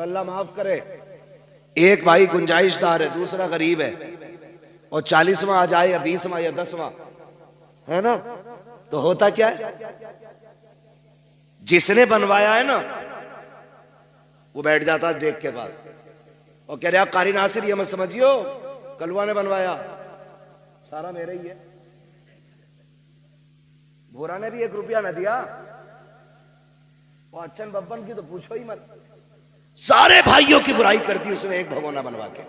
और अल्लाह माफ करे, एक भाई गुंजाइशदार है, दूसरा गरीब है, और 40वां आ जाए या 20वां या 10वां, है ना, तो होता क्या है, जिसने बनवाया है ना वो बैठ जाता है देख के पास और कह रहा कारी नासिर ये मत समझियो कलवा ने बनवाया, सारा मेरा ही है, भोरा ने भी 1 रुपया न दिया, और अच्छन बब्बन की तो पूछो ही मत, सारे भाइयों की बुराई कर दी उसने एक भगोना बनवा के,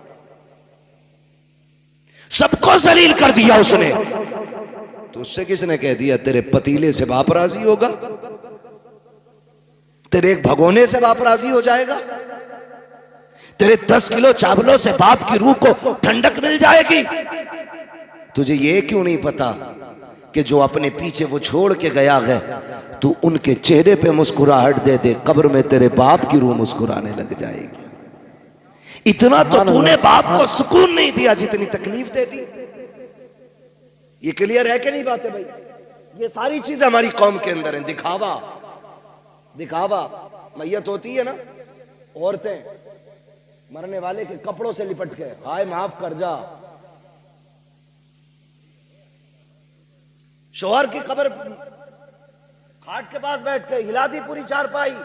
सबको जलील कर दिया उसने। तो उससे किसने कह दिया तेरे पतीले से बाप राजी होगा, तेरे एक भगोने से बाप राजी हो जाएगा, तेरे 10 किलो चावलों से बाप की रूह को ठंडक मिल जाएगी। तुझे ये क्यों नहीं पता कि जो अपने पीछे वो छोड़ के गया है, तू उनके चेहरे पे मुस्कुराहट दे दे, कब्र में तेरे बाप की रूह मुस्कुराने लग जाएगी। इतना तो तूने बाप को सुकून नहीं दिया जितनी तकलीफ दे दी। ये क्लियर है कि नहीं बातें भाई? ये सारी चीजें हमारी कौम के अंदर हैं। दिखावा, दिखावा, मैयत होती है ना, औरतें मरने वाले के कपड़ों से लिपट के हाय माफ कर जा, शोहर की कब्र खाट के पास बैठ के हिला दी पूरी चारपाई,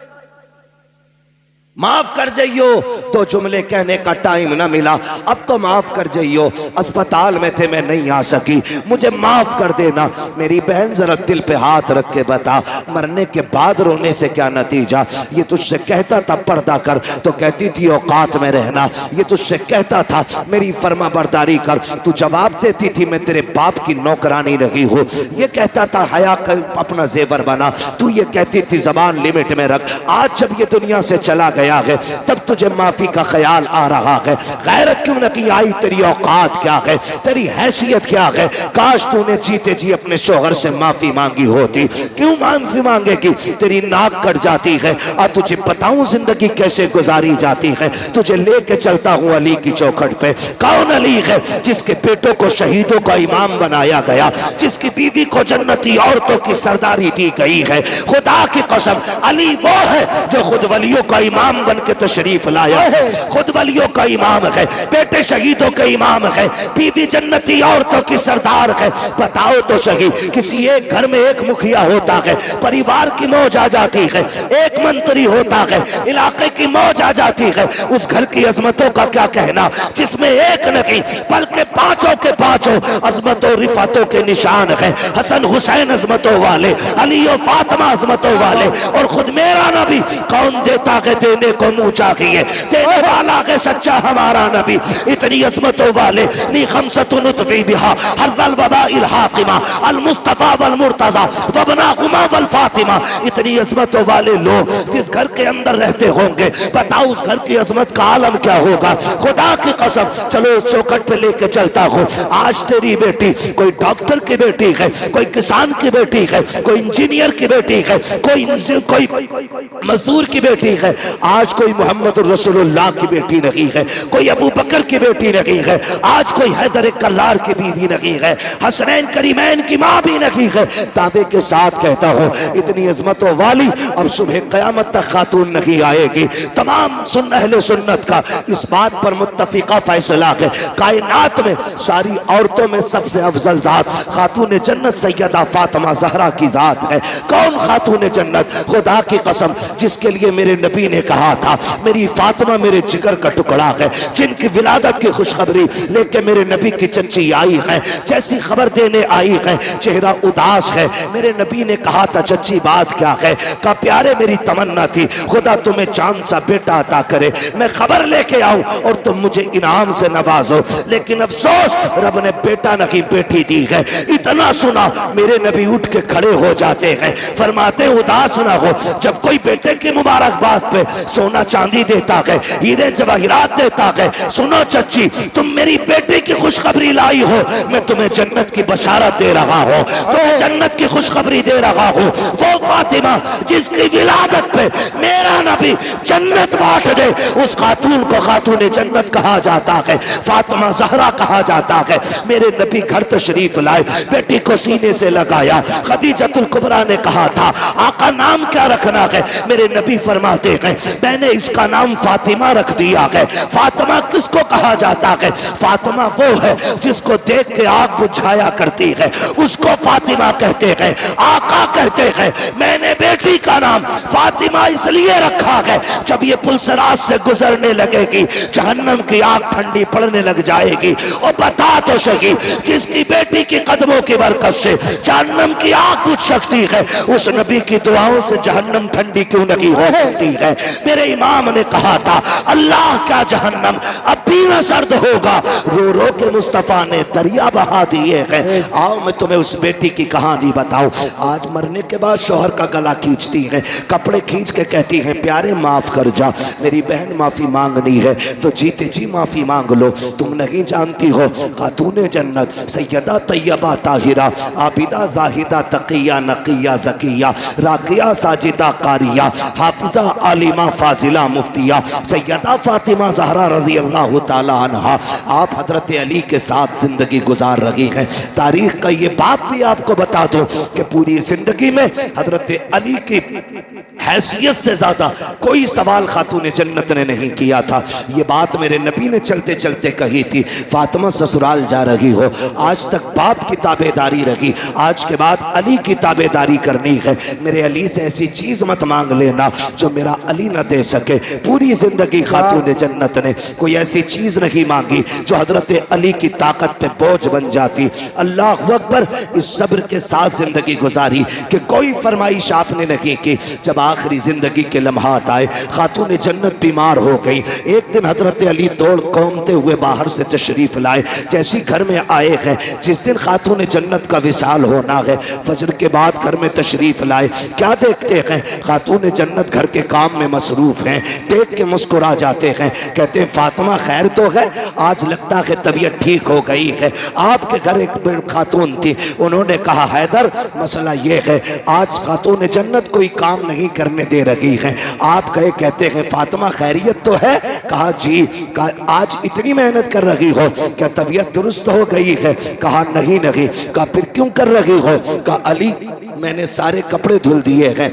माफ कर जाइयो, तो जुमले कहने का टाइम ना मिला, अब तो माफ कर जाइयो, अस्पताल में थे मैं नहीं आ सकी, मुझे माफ कर देना। मेरी बहन जरा दिल पे हाथ रख के बता, मरने के बाद रोने से क्या नतीजा? ये तुझसे कहता था पर्दा कर तो कहती थी औकात में रहना, ये तुझसे कहता था मेरी फर्मा बरदारी कर, तू जवाब देती थी मैं तेरे बाप की नौकरानी रही हूँ। ये कहता था हया कर अपना जेवर बना, तू ये कहती थी जबान लिमिट में रख। आज जब ये दुनिया से चला गया है तब तुझे माफी का ख्याल आ रहा है। गैरत क्यों न की आई? तेरी औकात क्या है, तेरी हैसियत क्या है? काश तूने जीते जी अपने शोहर से माफी मांगी होती। क्यों माफी मांगेगी? तेरी नाक कट जाती है और तुझे बताऊं जिंदगी कैसे गुजारी जाती है। तुझे लेके चलता हूं अली की चौखट पे। कौन अली है? जिसके बेटों को शहीदों का इमाम बनाया गया, जिसकी बीवी को जन्नती औरतों की सरदारी दी गई है। खुदा की कसम अली वो है जो खुद वलियों का इमाम बन के तशरीफ लाया है, खुद वलियों का इमाम है, बेटे शहीदों के इमाम है, बीवी जन्नती औरतों की सरदार है। बताओ तो सही, किसी एक घर में एक मुखिया होता है, परिवार की मौज आ जाती है, एक मंत्री होता है, इलाके की मौज आ जाती है, उस घर की अजमतों का क्या कहना जिसमें एक नहीं बल्कि पांचों के पांचों अजमतों रिफातों के निशान है। हसन हुसैन अजमतों वाले, अली और फातिमा अजमतों वाले, और खुद मेरा नबी कौन देता है देने को मुंह चाहिए, देने वाला है सच्चा हमारा नबी। इतनी अजमतों वाले ली खमसतुन उतफी बिहा हर्रल वबाइल हाकिमा अल मुस्तफा वल मुर्तजा वबना गुमा वल फातिमा। इतनी अजमतों वाले लोग जिस घर के अंदर रहते होंगे, बताओ उस घर की अजमत का आलम क्या होगा। खुदा की कसम चलो चौखट पे लेके चलता हूँ। आज तेरी बेटी कोई डॉक्टर की बेटी है, कोई किसान की बेटी है, कोई इंजीनियर की बेटी है, कोई मजदूर की बेटी है, आज कोई मोहम्मद रसूलुल्लाह की बेटी नहीं है, कोई अबू बकर की बेटी नहीं है, आज कोई हैदर कल्लार की बीवी नहीं है, हसनैन करीमैन की माँ भी नहीं है। दावे के साथ कहता हूँ इतनी अजमतों वाली अब सुबह क़यामत तक खातून नहीं आएगी। तमाम अहले सुन्नत का इस बात पर मुत्तफिका फैसला है, कायनात में सारी औरतों में सबसे अफजल जात खातून जन्नत सैयदा फातिमा ज़हरा की जात है। कौन खातून जन्नत? खुदा की कसम जिसके लिए मेरे नबी ने कहा था मेरी फातिमा मेरे जिगर का टुकड़ा है, जिनकी विलादत की खुशखबरी लेके मेरे नबी की चच्ची आई है, जैसी खबर देने आई है चेहरा उदास है। मेरे नबी ने कहा था चच्ची बात क्या है? का प्यारे मेरी तमन्ना थी खुदा तुम्हें चांद सा बेटा अता करे, मैं खबर लेके आऊं और तुम मुझे इनाम से नवाजो, लेकिन अफसोस रब ने बेटा नहीं बेटी दी है। इतना सुना मेरे नबी उठ के खड़े हो जाते हैं, फरमाते उदास ना हो, जब कोई बेटे की मुबारकबाद पे सोना चांदी देता है, हीरे जवाहिरात देता है, सुनो चच्ची तुम मेरी बेटे की खुशखबरी लाई हो, मैं तुम्हें जन्नत की बशारत दे रहा हूँ, तुम्हें जन्नत की खुशखबरी दे रहा हूँ। वो फातिमा जिसकी विलादत पे मेरा नबी जन्नत बांट दे, उस खातून को खातून जन्नत कहा जाता है, फातिमा ज़हरा कहा जाता है। मेरे नबी घर तशरीफ लाए, बेटी को सीने से लगाया, खदीजतुल कुबरा ने कहा था आका नाम क्या रखना है? मेरे नबी फरमाते हैं मैंने इसका नाम फातिमा रख दिया है। फातिमा किसको कहा जाता है? फातिमा वो है जिसको देख के आग बुझाया करती है, उसको फातिमा कहते हैं, आका कहते हैं। मैंने बेटी का नाम फातिमा इसलिए रखा है, जब ये पुलसराज से गुजरने लगेगी जहन्नम की आग ठंडी पड़ने लग जाएगी। और बता तो सही, जिसकी बेटी की कदमों की बरकत से जहन्नम की आग बुझ सकती है, उस नबी की दुआओं से जहन्नम ठंडी क्यों नहीं हो सकती है? मेरे इमाम ने कहा था, अल्लाह का जहन्नम अब भी न सर्द होगा, रो रो के मुस्तफा ने दरिया बहा दिए हैं। आओ मैं तुम्हें उस बेटी की कहानी बताऊं। आज मरने के बाद शौहर का गला खींचती है, कपड़े खींच के कहती है, प्यारे माफ कर जा, मेरी बहन माफी मांगनी है तो जीते जी माफी मांग लो। तुम नहीं जानती हो, खातूने जन्नत सैयदा तैयबा ताहिरा आबिदा जाहिदा तकिया नकिया जकिया राकिया साजिदा कारिया हाफिजा आलिमा फाजिला मुफ्तिया सैयदा फातिमा ज़हरा रज़ी अल्लाह ताला अन्हा आप हजरत अली के साथ जिंदगी गुजार रही हैं। तारीख का ये बात भी आपको बता दो कि पूरी जिंदगी में हजरत अली की हैसियत से ज्यादा कोई सवाल खातून जन्नत ने नहीं किया था। ये बात मेरे नबी ने चलते चलते कही थी, फातिमा ससुराल जा रही हो, आज तक बाप की ताबेदारी रही, आज के बाद अली की ताबेदारी करनी है। मेरे अली से ऐसी चीज मत मांग लेना जो मेरा अली न दे सके। पूरी जिंदगी खातून जन्नत ने कोई ऐसी चीज नहीं मांगी जो हजरत अली की ताकत पे बोझ बन जाती। अल्लाह अकबर। इस सब्र के साथ जिंदगी गुजारी कि कोई फरमाइश आपने नहीं की। जब आखिरी जिंदगी के लम्हात आए, खातून जन्नत बीमार हो गई। एक दिन हजरत अली दौड़ कौमते हुए बाहर से तशरीफ लाए। जैसी घर में आए हैं, जिस दिन खातून जन्नत का विसाल होना है, फजर के बाद घर में तशरीफ लाए। क्या देखते हैं? खातून जन्नत घर के काम में मसरूफ हैं। देख के मुस्कुरा जाते हैं, कहते हैं फातिमा खैर तो है, आज लगता है तबीयत ठीक हो गई है। आपके घर एक खातून थी, उन्होंने कहा हैदर मसला ये है, आज खातून जन्नत कोई काम नहीं करने दे रही है। आप गए, कहते हैं फातिमा खैरियत तो है? कहा जी। कहा आज इतनी मेहनत कर रही हो, क्या तबीयत दुरुस्त हो गई है? कहा नहीं नहीं। कहा फिर क्यों कर रही हो? कहा अली मैंने सारे कपड़े धुल दिए हैं,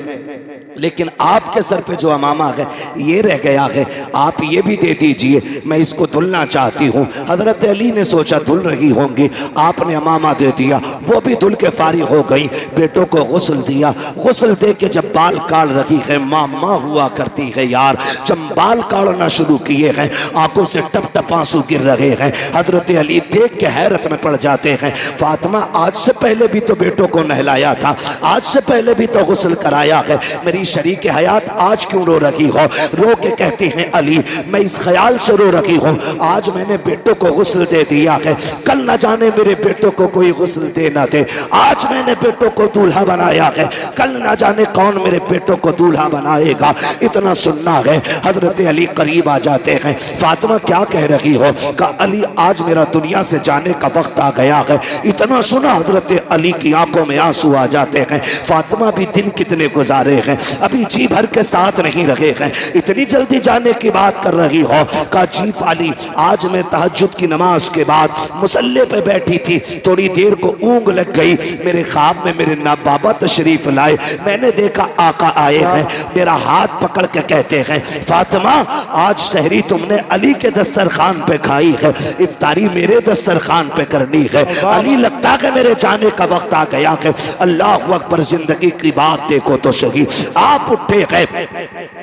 लेकिन आपके सर पे जो अमामा है ये रह गया है, आप ये भी दे दीजिए, मैं इसको धुलना चाहती हूँ। हजरत अली ने सोचा धुल रही होंगी, आपने अमामा दे दिया, वो भी धुल के फारिग हो गई। बेटों को गुस्ल दिया, गुस्ल दे के जब बाल काट रही है, माँ हुआ करती है यार, जब बाल काटना शुरू किए हैं, आंखों से टप टप आंसू गिर रहे हैं। हजरत अली देख के हैरत में पड़ जाते हैं, फातिमा आज से पहले भी तो बेटों को नहलाया था, आज से पहले भी तो गुस्ल कराया है, मेरी शरीक हयात आज क्यों रो रही हो? रो के कहती हैं अली मैं इस ख्याल से रो रही हूँ, आज मैंने बेटों को गुस्ल दे दिया है, कल न जाने मेरे बेटों को कोई गुस्ल दे ना दे। आज मैंने बेटों को दूल्हा बनाया है, कल न जाने कौन मेरे बेटों को दूल्हा बनाएगा। इतना सुनना है। हजरत अली करीब आ जाते हैं, फातिमा क्या कह रही हो? कहा अली आज मेरा दुनिया से जाने का वक्त आ गया है। इतना सुना हजरत अली की आंखों में आंसू आ जाते हैं। फातिमा भी दिन कितने गुजारे हैं, अभी जी भर के साथ नहीं रहे हैं, इतनी जल्दी जाने की बात कर रही हो? कहा जी फाली आज मैं तहज्जुद की नमाज के बाद मुसल्ले पे बैठी थी, थोड़ी देर को ऊँग लग गई, मेरे ख्वाब में मेरे ना बाबा तशरीफ लाए, मैंने देखा आका आए हैं, मेरा हाथ पकड़ के कहते हैं फातिमा आज सहरी तुमने अली के दस्तरखान पे खाई है, इफ्तारी मेरे दस्तरखान पे करनी है। अली लगता है मेरे जाने का वक्त आ गया है। अल्लाह अकबर। जिंदगी की बात देखो तो सही। आप उठे गए,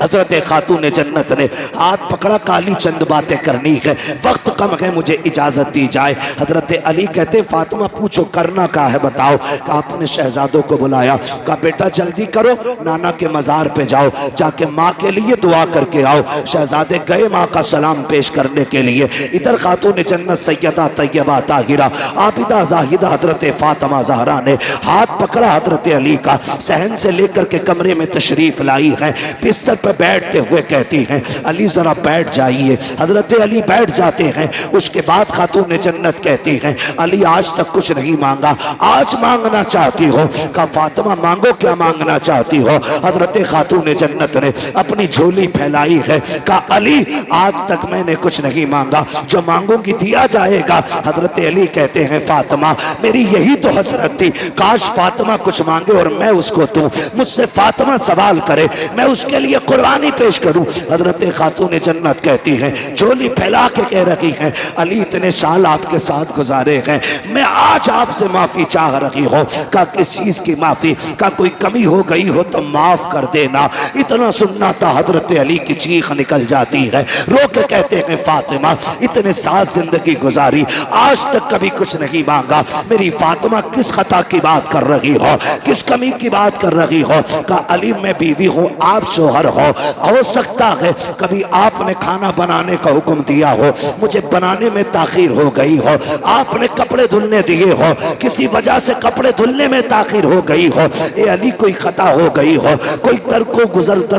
हजरत खातून जन्नत ने हाथ पकड़ा, काली चंद बातें करनी है, वक्त कम है, मुझे इजाजत दी जाए। हजरत अली कहते फातिमा पूछो करना क्या है बताओ। आपने शहजादों को बुलाया, कहा बेटा जल्दी करो, नाना के मजार पे जाओ, जाके माँ के लिए दुआ करके आओ। शहजादे गए माँ का सलाम पेश करने के लिए। इधर खातून जन्नत सैयदा तैयबा ताहिरा आबिदा जाहिदा हजरत फातिमा ज़हरा ने हाथ पकड़ा हजरत अली का, सहन से लेकर के कमरे में तशरीफ लाई है। बिस्तर पर बैठते हुए कहती हैं अली जरा बैठ जाइए। हजरत अली बैठ जाते हैं। उसके बाद खातून जन्नत कहती हैं अली आज तक कुछ नहीं मांगा, आज मांगना चाहती हो? कहा फातिमा मांगो, क्या मांगना चाहती हो? हजरत खातून जन्नत ने अपनी झोली फैलाई है, कहा अली आज तक मैंने कुछ नहीं मांगा, जो मांगूंगी दिया जाएगा। हजरत अली कहते हैं फातिमा मेरी यही तो हसरत थी, काश फातिमा कुछ मांगे और मैं उसको दूं। मुझसे फातिमा सवाल सवाल करे, मैं उसके लिए कुर्बानी पेश करूं। हजरत खातून जन्नत कहती हैं, झोली फैला के कह रही हैं, अली इतने साल आपके साथ गुजारे हैं, मैं आज आपसे माफी चाह रही हूं। का किस चीज की माफी? का कोई कमी हो गई हो तो माफ कर देना। इतना सुनना था हजरत अली की चीख निकल जाती है, रो के कहते हैं, फातिमा इतने साल जिंदगी गुजारी, आज तक कभी कुछ नहीं मांगा, मेरी फातिमा किस खता की बात कर रही हो, किस कमी की बात कर रही हो? का अली मैं बीवी हूं, आप शोहर हो सकता है कभी आपने खाना बनाने का हुक्म दिया हो, मुझे बनाने में ताखीर हो गई हो, आपने कपड़े धुलने दिए हो, किसी वजह से कपड़े धुलने में ताखीर हो गई हो, ए अली कोई खता हो गई हो, कोई दर को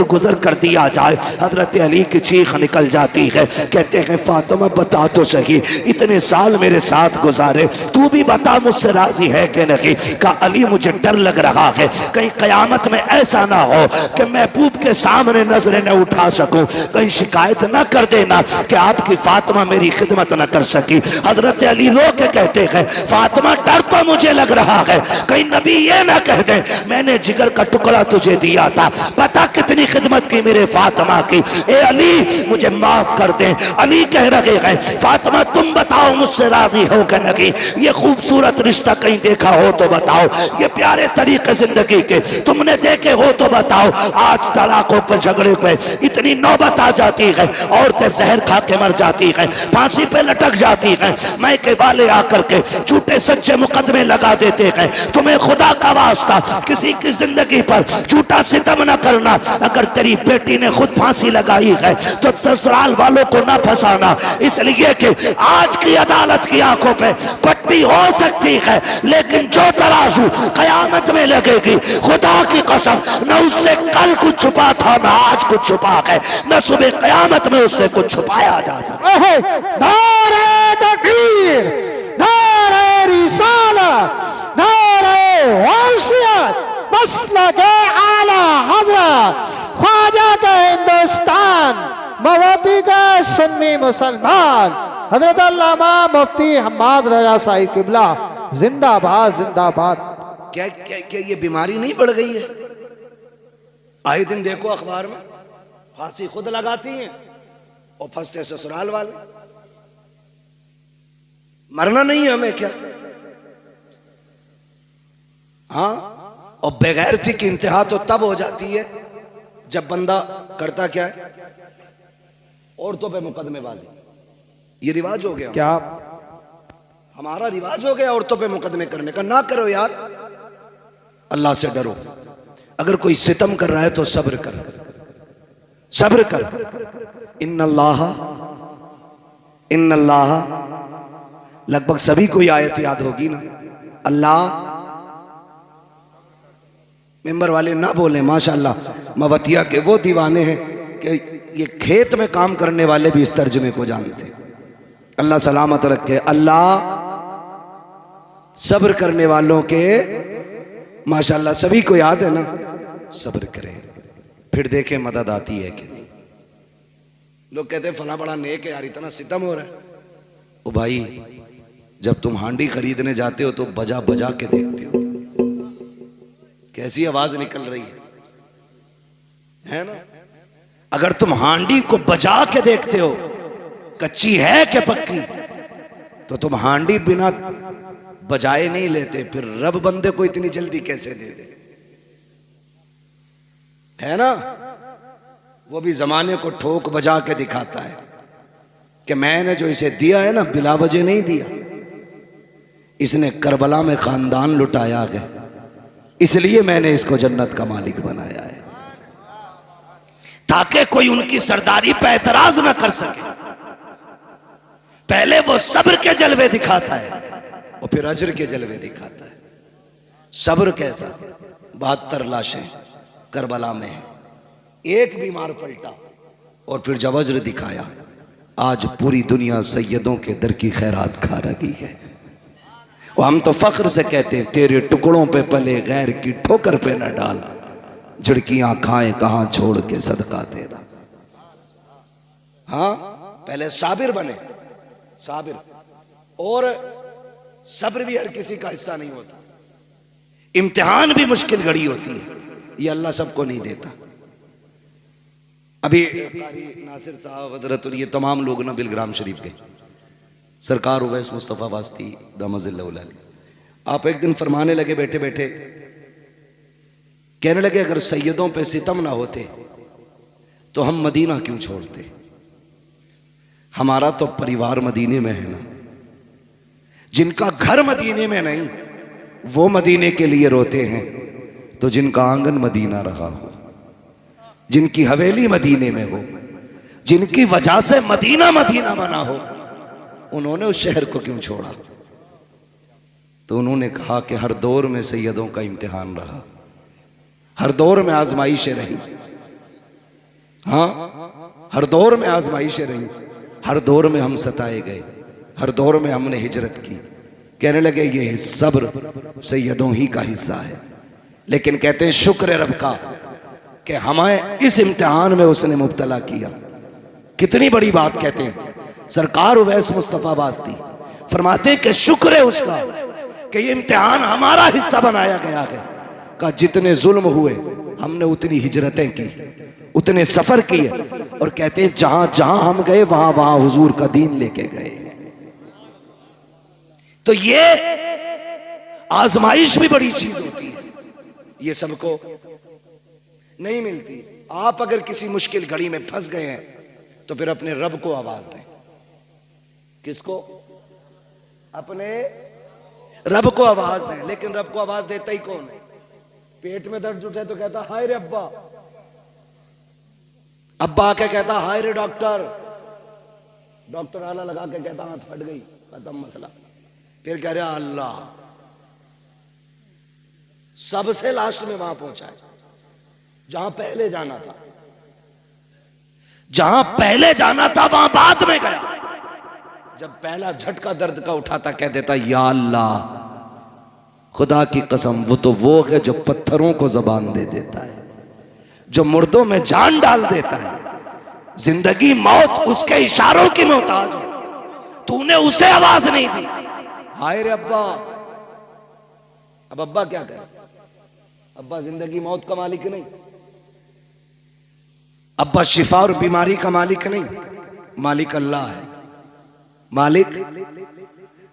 गुजर कर दिया जाए। हजरत अली की चीख निकल जाती है, कहते हैं फातिमा बता तो सही, इतने साल मेरे साथ गुजारे, तू भी बता मुझसे राजी है कि नहीं? का अली मुझे डर लग रहा है कहीं कयामत में ऐसा ना हो कि महबूब के सामने नजरें न उठा सकूं, कहीं शिकायत न कर देना कि आपकी फातिमा मेरी खिदमत न कर सकी। हजरत अली रो के कहते हैं, फातिमा डर तो मुझे लग रहा है कहीं नबी ये ना कह दे मैंने जिगर का टुकड़ा तुझे दिया था, पता कितनी खिदमत की मेरे फातिमा की, ए अली मुझे माफ कर दे। अली कह रहे हैं, फातिमा तुम बताओ मुझसे राजी हो कि नहीं? ये खूबसूरत रिश्ता कहीं देखा हो तो बताओ, ये प्यारे तरीके जिंदगी के तुमने देखे हो तो बताओ। आज तलाकों पर झगड़े पे इतनी नौबत आ जाती है, औरतें जहर खा के मर जाती हैं, फांसी पे लटक जाती हैं, मैके वाले आकर के झूठे सच्चे मुकदमे लगा देते हैं। तुम्हें खुदा का वास्ता किसी की जिंदगी पर झूठा सितम न करना। अगर तेरी बेटी ने खुद फांसी लगाई है तो ससुराल वालों को न फंसाना, इसलिए कि आज की अदालत की आंखों पे पट्टी हो सकती है, लेकिन जो तराजू कयामत में लगेगी, खुदा की कसम न उससे कल कुछ छुपा था न आज कुछ छुपा है, न सुबह कयामत में उससे कुछ छुपाया जा सकता है। नारे तकबीर, नारे रिसालत, नारे वसीयत, मसलके आला हज़रत ख्वाजा के हिंदुस्तान, मवती का सुन्नी मुसलमान हजरत अल्लामा मुफ्ती हम्माद रजा साहिब किबला जिंदाबाद जिंदाबाद। क्या क्या क्या ये बीमारी नहीं बढ़ गई है? आए दिन देखो अखबार में फांसी खुद लगाती हैं और फंसते ससुराल वाले। मरना नहीं है हमें क्या? हाँ, और बेगैरती की इंतहा तो तब हो जाती है जब बंदा करता क्या है, औरतों पे मुकदमेबाजी। ये रिवाज हो गया, क्या हमारा रिवाज हो गया औरतों पे मुकदमे करने का। ना करो यार, अल्लाह से डरो। अगर कोई सितम कर रहा है तो सब्र कर, सब्र कर। इन्नल्लाह लगभग सभी को आयत याद होगी ना। अल्लाह, मेंबर वाले ना बोले माशाल्लाह, मवतिया के वो दीवाने हैं कि ये खेत में काम करने वाले भी इस तर्जमे को जानते। अल्लाह सलामत रखे। अल्लाह सब्र करने वालों के माशाल्लाह सभी को याद है ना, सब्र करें फिर देखें मदद आती है कि नहीं। लोग कहते हैं फला बड़ा नेक है यार, इतना सितम हो रहा है। ओ भाई, जब तुम हांडी खरीदने जाते हो तो बजा बजा के देखते हो कैसी आवाज निकल रही है ना? अगर तुम हांडी को बजा के देखते हो कच्ची है कि पक्की, तो तुम हांडी बिना बजाए नहीं लेते, फिर रब बंदे को इतनी जल्दी कैसे दे दे, है ना? वो भी जमाने को ठोक बजा के दिखाता है कि मैंने जो इसे दिया है ना, बिला वजह नहीं दिया, इसने करबला में खानदान लुटाया है, इसलिए मैंने इसको जन्नत का मालिक बनाया है, ताकि कोई उनकी सरदारी पे एतराज ना कर सके। पहले वो सब्र के जलवे दिखाता है और फिर अजर के जलवे दिखाता है। सब्र कैसा? 72 लाशें करबला में है, एक बीमार पलटा और फिर जब अजर दिखाया, आज पूरी दुनिया सैयदों के दर की खैरात खा रही है। और हम तो फख्र से कहते हैं, तेरे टुकड़ों पे पले गैर की ठोकर पे न डाल, झिड़कियां खाए कहां छोड़ के सदका तेरा। हाँ, पहले साबिर बने, साबिर। और सब्र भी हर किसी का हिस्सा नहीं होता, इम्तिहान भी मुश्किल घड़ी होती है। ये अल्लाह सबको नहीं देता। अभी कारी नासिर साहब हजरत और ये तमाम लोग ना बिलग्राम शरीफ गए, सरकार उवैस मुस्तफ़ा वास्ती दामजिल्लाह, आप एक दिन फरमाने लगे बैठे बैठे, कहने लगे अगर सैयदों पे सितम ना होते तो हम मदीना क्यों छोड़ते, हमारा तो परिवार मदीने में है ना। जिनका घर मदीने में नहीं वो मदीने के लिए रोते हैं, तो जिनका आंगन मदीना रहा हो, जिनकी हवेली मदीने में हो, जिनकी वजह से मदीना मदीना बना हो, उन्होंने उस शहर को क्यों छोड़ा। तो उन्होंने कहा कि हर दौर में सैयदों का इम्तिहान रहा, हर दौर में आजमाइशें रही। हाँ, हर दौर में आजमाइशें रही, हर दौर में हम सताए गए, हर दौर में हमने हिजरत की। कहने लगे ये सब्र सैयदों ही का हिस्सा है, लेकिन कहते हैं शुक्र रब का कि हमें इस इम्तिहान में उसने मुब्तला किया। कितनी बड़ी बात कहते हैं सरकार उवैस मुस्तफ़ा वास्ती, फरमाते हैं कि शुक्र है उसका कि ये इम्तिहान हमारा हिस्सा बनाया गया है। का जितने जुल्म हुए हमने उतनी हिजरतें की, उतने सफर किए, और कहते हैं जहां जहां हम गए वहां वहां हुजूर का दीन लेके गए। तो ये आजमाइश भी बड़ी चीज होती है, ये सबको नहीं मिलती। आप अगर किसी मुश्किल घड़ी में फंस गए हैं तो फिर अपने रब को आवाज दें। किसको? अपने रब को आवाज दें। लेकिन रब को आवाज देता ही कौन है? पेट में दर्द उठे तो कहता हाय रे अब्बा, अब्बा आके कहता हाय रे डॉक्टर, डॉक्टर आला लगा के कहता हाथ फट गई, खत्म मसला। फिर कह रहा अल्लाह। सबसे लास्ट में वहां पहुंचा है जहां पहले जाना था, जहां पहले जाना था वहां बाद में गया। जब पहला झटका दर्द का उठाता कह देता या अल्लाह, खुदा की कसम वो है जो पत्थरों को जबान दे देता है, जो मुर्दों में जान डाल देता है। जिंदगी मौत उसके इशारों की मोहताज है, तूने उसे आवाज नहीं दी। हाय रे अब्बा। अब अब्बा क्या करे? अब्बा जिंदगी मौत का मालिक नहीं, अब्बा शिफा और बीमारी का मालिक नहीं, मालिक अल्लाह है। मालिक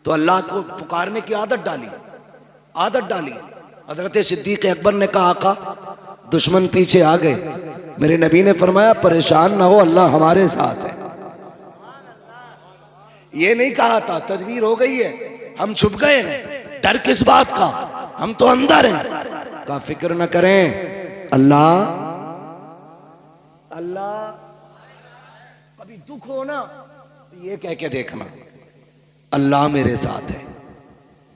तो अल्लाह को पुकारने की आदत डाली, आदत डाली। हजरत सिद्दीक अकबर ने कहा आका दुश्मन पीछे आ गए, मेरे नबी ने फरमाया परेशान ना हो, अल्लाह हमारे साथ है। ये नहीं कहा था तदबीर हो गई है, हम छुप गए हैं, डर किस बात का, हम तो अंदर हैं। का फिक्र न करें, अल्लाह अल्लाह। कभी दुख हो ना ये कह के देखना अल्लाह मेरे साथ है,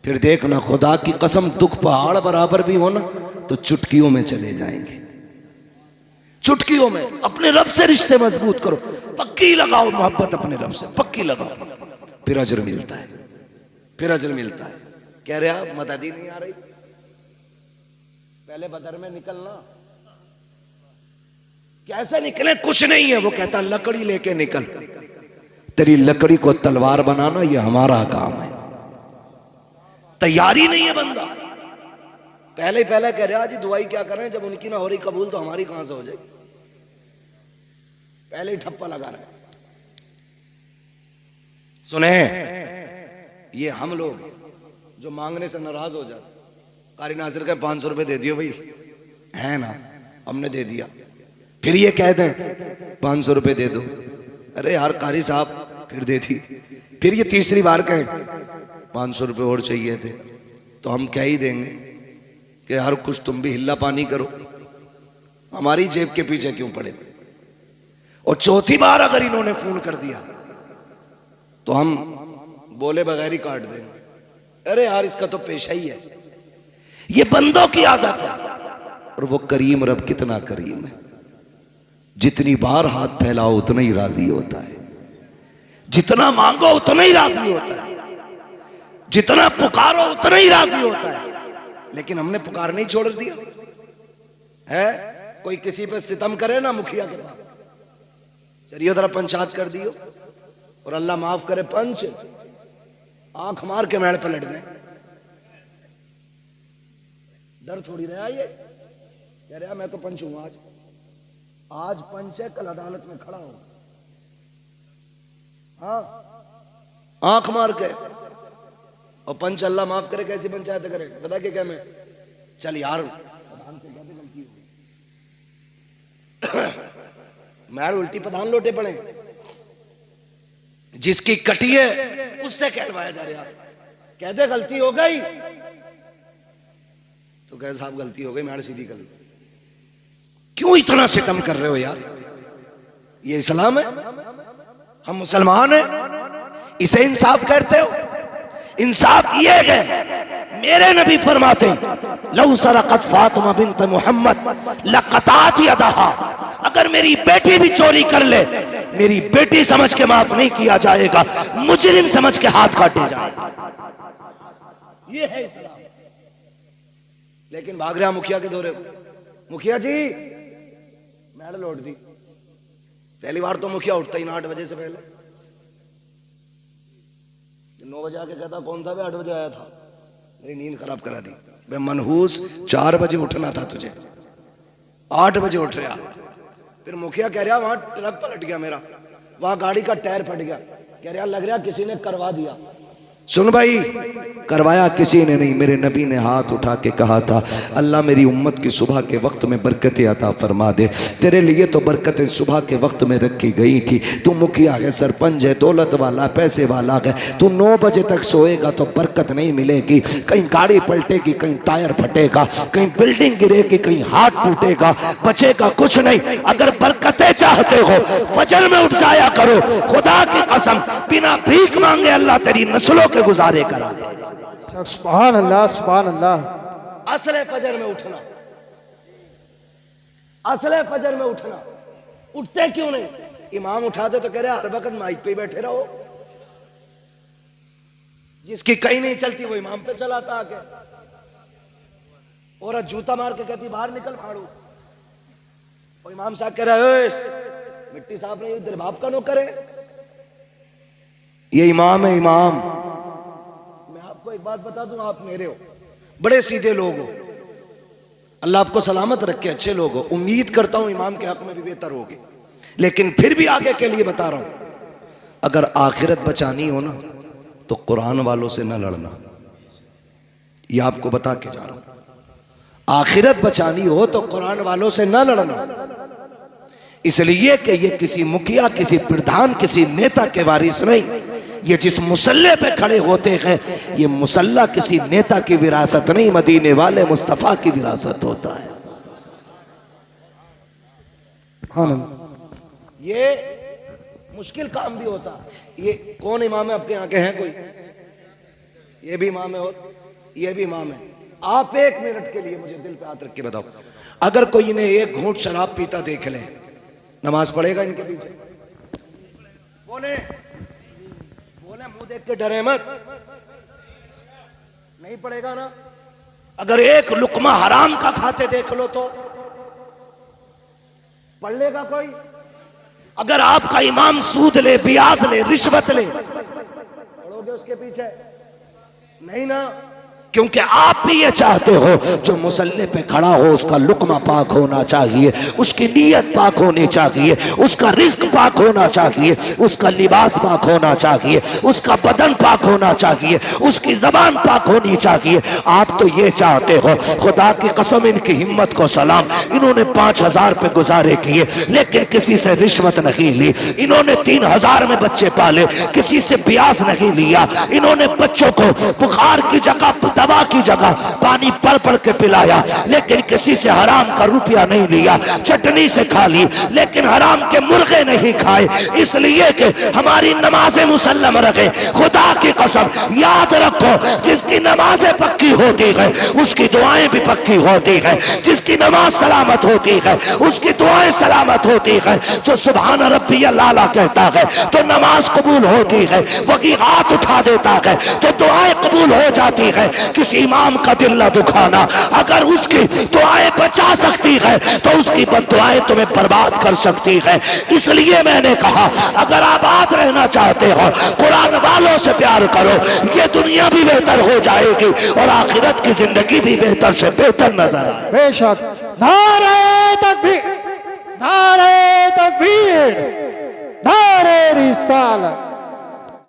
फिर देखना खुदा की कसम दुख पहाड़ बराबर भी हो ना तो चुटकियों में चले जाएंगे। चुटकियों में अपने रब से रिश्ते मजबूत करो, पक्की लगाओ मोहब्बत अपने रब से, पक्की लगाओ, फिर अजर मिलता है, फिर अजर मिलता है। कह रहे आप मदद ही नहीं आ रही, पहले बदर में निकलना। कैसे निकले? कुछ नहीं है। वो कहता लकड़ी लेके निकल, तेरी लकड़ी को तलवार बनाना ये हमारा काम है। तैयारी नहीं है बंदा, पहले ही पहले कह रहा जी दुआई क्या करें, जब उनकी ना हो रही कबूल तो हमारी कहां से हो जाएगी। पहले ही ठप्पा लगा रहे। सुने, ये हम लोग जो मांगने से नाराज हो जाते, कारी नासिर का 500 रुपए दे दियो भाई, है ना, हमने दे दिया। फिर ये कह दें 500 रुपए दे दो, अरे यार कारी साहब फिर दे दी। फिर ये तीसरी बार कहें 500 रुपए और चाहिए थे, तो हम क्या ही देंगे कि यार कुछ तुम भी हिल्ला पानी करो, हमारी जेब के पीछे क्यों पड़े। और चौथी बार अगर इन्होंने फोन कर दिया तो हम बोले बगैर ही काट देंगे, अरे यार इसका तो पेशा ही है। ये बंदों की आदत है। और वो करीम रब कितना करीम है, जितनी बार हाथ फैलाओ उतना ही राजी होता है, जितना मांगो उतना ही राजी होता है, जितना पुकारो उतना ही राजी होता है। लेकिन हमने पुकार नहीं छोड़ दिया है। कोई किसी पे सितम करे ना मुखिया के पास, चलिए जरा पंचायत कर दियो, और अल्लाह माफ करे पंच आंख मार के मेड़ पलट दें। डर थोड़ी रहा ये, कह रहा मैं तो पंच हूं, आज पंच है, कल अदालत में खड़ा हूं। हाँ, आंख मार के। और पंच अल्लाह माफ करे कैसी पंचायत करे, पता क्या मैं, चल यार प्रधान से कहते गलती हो गई मैड उल्टी प्रधान लोटे पड़े, जिसकी कटी है उससे कहलवाया जा रहा, कहते गलती हो गई तो कहे साहब गलती हो गई, मैड सीधी कर लो। क्यों इतना सितम कर रहे हो यार, ये इस्लाम है, हम मुसलमान हैं, इसे इंसाफ कहते हो? इंसाफ ये है, मेरे नबी फरमाते लौ सरकत फातिमा बिन्त मोहम्मद लक़तात यदहा, अगर मेरी बेटी भी चोरी कर ले, मेरी बेटी समझ के माफ नहीं किया जाएगा, मुजरिम समझ के हाथ काटे जाएगा। ये है इस्लाम। लेकिन भाग रहा मुखिया के दौरे, मुखिया जी मैडल लौट दी। पहली बार तो मुखिया उठता ही ना 8 बजे से पहले, 9 बजे आके कहता कौन था, 8 बजे आया था, मेरी नींद खराब करा दी। बे मनहूस, 4 बजे उठना था तुझे, 8 बजे उठ रहा। फिर मुखिया कह रहा वहां ट्रक पलट गया मेरा, वहां गाड़ी का टायर फट गया, कह रहा लग रहा किसी ने करवा दिया। सुन भाई, करवाया किसी ने नहीं, मेरे नबी ने हाथ उठा के कहा था अल्लाह मेरी उम्मत की सुबह के वक्त में बरकतें अता फरमा दे, तेरे लिए तो बरकतें सुबह के वक्त में रखी गई थी। तू मुखिया है, सरपंच है, दौलत वाला, पैसे वाला है, तू 9 बजे तक सोएगा तो बरकत नहीं मिलेगी। कहीं गाड़ी पलटेगी, कहीं टायर फटेगा, कहीं बिल्डिंग गिरेगी, कहीं हाथ टूटेगा, बचेगा कुछ नहीं। अगर बरकतें चाहते हो फजर में उठ जाया करो, खुदा की कसम बिना भीख मांगे अल्लाह तेरी नस्लों के गुजारे करा दे। सुभान अल्लाह, सुभान अल्लाह। असले फजर में उठना, असले फजर में उठना। उठते क्यों नहीं? इमाम उठाते तो कह रहे हर वक्त माइक पे बैठे रहो, जिसकी कहीं नहीं चलती वो इमाम पे चलाता आके। औरत जूता मार के कहती बाहर निकल फाड़ू, और इमाम साहब कह रहे मिट्टी साफ नहीं, तेरे बाप का नौकर है, ये इमाम है इमाम। मैं आपको एक बात बता दूं, आप मेरे हो, बड़े सीधे लोग हो, अल्लाह आपको सलामत रखे, अच्छे लोग हो। उम्मीद करता हूं इमाम के हक में भी बेहतर होगे, लेकिन फिर भी आगे के लिए बता रहा हूं, अगर आखिरत बचानी हो ना तो कुरान वालों से ना लड़ना, ये आपको बता के जा रहा हूं। आखिरत बचानी हो तो कुरान वालों से ना लड़ना, इसलिए कि ये किसी मुखिया, किसी प्रधान, किसी नेता के वारिस नहीं। ये जिस मुसल्ले पे खड़े होते हैं, ये मुसल्ला किसी नेता की विरासत नहीं, मदीने वाले मुस्तफा की विरासत होता है। ये मुश्किल काम भी होता है। ये कौन इमाम है आपके यहाँ के हैं कोई? ये भी इमाम है और ये भी इमाम है। आप 1 मिनट के लिए मुझे दिल पे हाथ रख के बताओ, अगर कोई इन्हें 1 घूंट शराब पीता देख ले, नमाज पढ़ेगा इनके पीछे? बोले बोले मुंह देख के डरे मत, नहीं पढ़ेगा ना। अगर 1 लुकमा हराम का खाते देख लो तो पढ़ लेगा कोई? अगर आपका इमाम सूद ले, ब्याज ले, रिश्वत ले, पढ़ोगे उसके पीछे? नहीं ना, क्योंकि आप भी ये चाहते हो जो मुसल्ले पे खड़ा हो उसका लुकमा पाक होना चाहिए, उसकी नीयत पाक होनी चाहिए, उसका रिस्क पाक होना चाहिए, उसका लिबास पाक होना चाहिए, उसका बदन पाक होना चाहिए, उसकी जबान पाक होनी चाहिए। आप तो ये चाहते हो, खुदा की कसम इनकी हिम्मत को सलाम, इन्होंने 5000 पे गुजारे किए लेकिन किसी से रिश्वत नहीं ली, इन्होंने 3000 में बच्चे पाले, किसी से ब्याज नहीं लिया, इन्होंने बच्चों को बुखार की जगह, दवा की जगह पानी पढ़ पढ़ के पिलाया, लेकिन किसी से हराम का रुपया नहीं लिया, चटनी से खा ली लेकिन हराम के मुर्गे नहीं खाए, इसलिए कि हमारी नमाजें मुसल्लम रखे। खुदा की कसम याद रखो, जिसकी नमाजें पक्की होती है उसकी दुआएं भी पक्की होती है, जिसकी नमाज सलामत होती है उसकी दुआएं सलामत होती है। जो सुभान रब्बी अल्लाह कहता है तो नमाज कबूल होती है, वही हाथ उठा देता है तो दुआएं कबूल हो जाती है। किसी इमाम का दिल न दुखाना, अगर उसकी दुआएं बचा सकती है तो उसकी बददुआएं तुम्हें बर्बाद कर सकती है। इसलिए मैंने कहा अगर आबाद रहना चाहते हो कुरान वालों से प्यार करो, ये दुनिया भी बेहतर हो जाएगी और आखिरत की जिंदगी भी बेहतर से बेहतर नजर आए। बेशक नारे तकबीर, नारे तकबीर, नारे रिसालत।